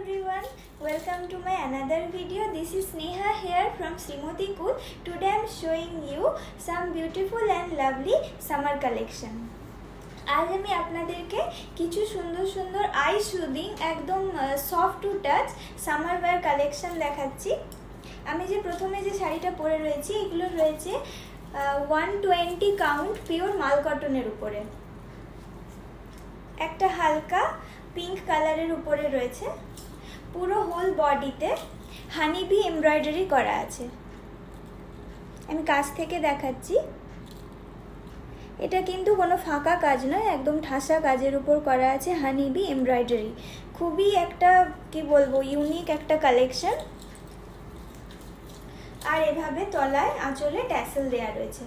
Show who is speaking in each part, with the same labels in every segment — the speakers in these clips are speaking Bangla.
Speaker 1: everyone, welcome to my another video. This is Sneha here from Srimati Cool. Today I am showing you some beautiful and lovely summer collection. आज আমি আপনাদেরকে কিছু সুন্দর সুন্দর আই সুদিং একদম soft to touch summer wire collection দেখাচ্ছি। আমি যে প্রথমে যে শাড়িটা পরে রয়েছি এগুলো রয়েছে 120 কাউন্ট পিওর মাল কটনের উপরে, একটা হালকা পিঙ্ক কালারের উপরে রয়েছে, পুরো হোল বডিতে হানিবি এমব্রয়ডারি করা আছে। আমি কাছ থেকে দেখাচ্ছি, এটা কিন্তু কোনো ফাঁকা কাজ নয়, একদম ঠাসা কাজের উপর করা আছে হানিবি এমব্রয়ডারি। খুবই একটা কি বলবো ইউনিক একটা কালেকশন। আর এভাবে তলায় আঁচলে ট্যাসেল দেয়া রয়েছে।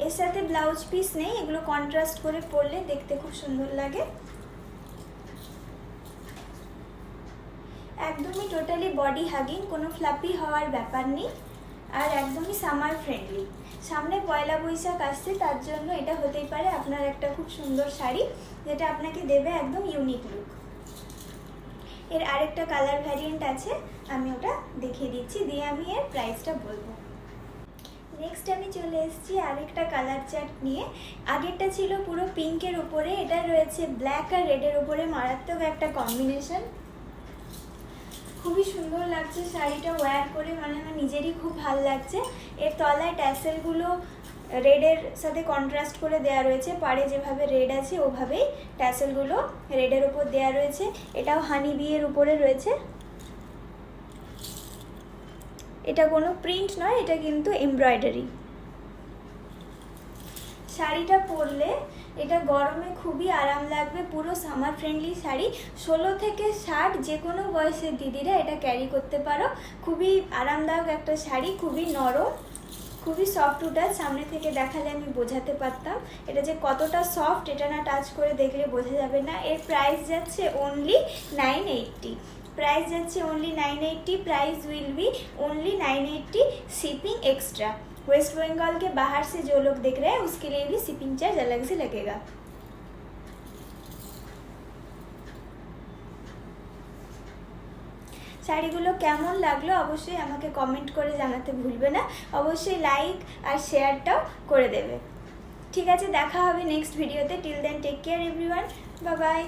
Speaker 1: এর সাথে ব্লাউজ পিস নেই, এগুলো কন্ট্রাস্ট করে পরলে দেখতে খুব সুন্দর লাগে। একদমই টোটালি বডি হাগিং, কোনো ফ্লাপি হওয়ার ব্যাপার নেই, আর একদমই সামার ফ্রেন্ডলি। সামনে পয়লা বৈশাখ আসছে, তার জন্য এটা হতেই পারে আপনার একটা খুব সুন্দর শাড়ি, যেটা আপনাকে দেবে একদম ইউনিক লুক। এর আরেকটা কালার ভ্যারিয়েন্ট আছে, আমি ওটা দেখিয়ে দিচ্ছি, দিয়ে আমি এর প্রাইসটা বলবো। নেক্সট আমি চলে এসেছি আরেকটা কালার চার্ট নিয়ে। আগেরটা ছিল পুরো পিঙ্কের উপরে, এটা রয়েছে ব্ল্যাক আর রেডের উপরে, মারাত্মক একটা কম্বিনেশন। খুবই সুন্দর লাগছে শাড়িটা ওয়্যার করে, মানে আমার নিজেরই খুব ভালো লাগছে। এর তলায় ট্যাসেলগুলো রেডের সাথে কন্ট্রাস্ট করে দেওয়া রয়েছে, পাড়ে যেভাবে রেড আছে ওভাবেই ট্যাসেলগুলো রেডের উপর দেওয়া রয়েছে। এটাও হানি বিয়ের উপরে রয়েছে। এটা কোনো প্রিন্ট নয়, এটা কিন্তু এমব্রয়ডারি। শাড়িটা পরলে এটা গরমে খুবই আরাম লাগবে, পুরো সামার ফ্রেন্ডলি শাড়ি। 16 থেকে 60 যে কোনো বয়সের দিদিরা এটা ক্যারি করতে পারো। খুবই আরামদায়ক একটা শাড়ি, খুবই নরম, খুবই সফট টু টাচ। সামনে থেকে দেখালে আমি বোঝাতে পারতাম এটা যে কতটা সফট, এটা না টাচ করে দেখলে বোঝা যাবে না। এর প্রাইস যাচ্ছে অনলি 980। प्राइस जाच्छे only 980। Price will be only 980, shipping extra. West Bengal के बाहर से जो लोग देख रहे हैं उसके लिए भी शिपिंग चार्ज अलग से लगेगा। শাড়িগুলো কেমন লাগলো অবশ্যই আমাকে কমেন্ট করে জানাতে ভুলবে না। অবশ্যই লাইক আর শেয়ারটাও করে দেবে। ঠিক আছে, দেখা হবে নেক্সট ভিডিওতে। Till then take care everyone, bye by.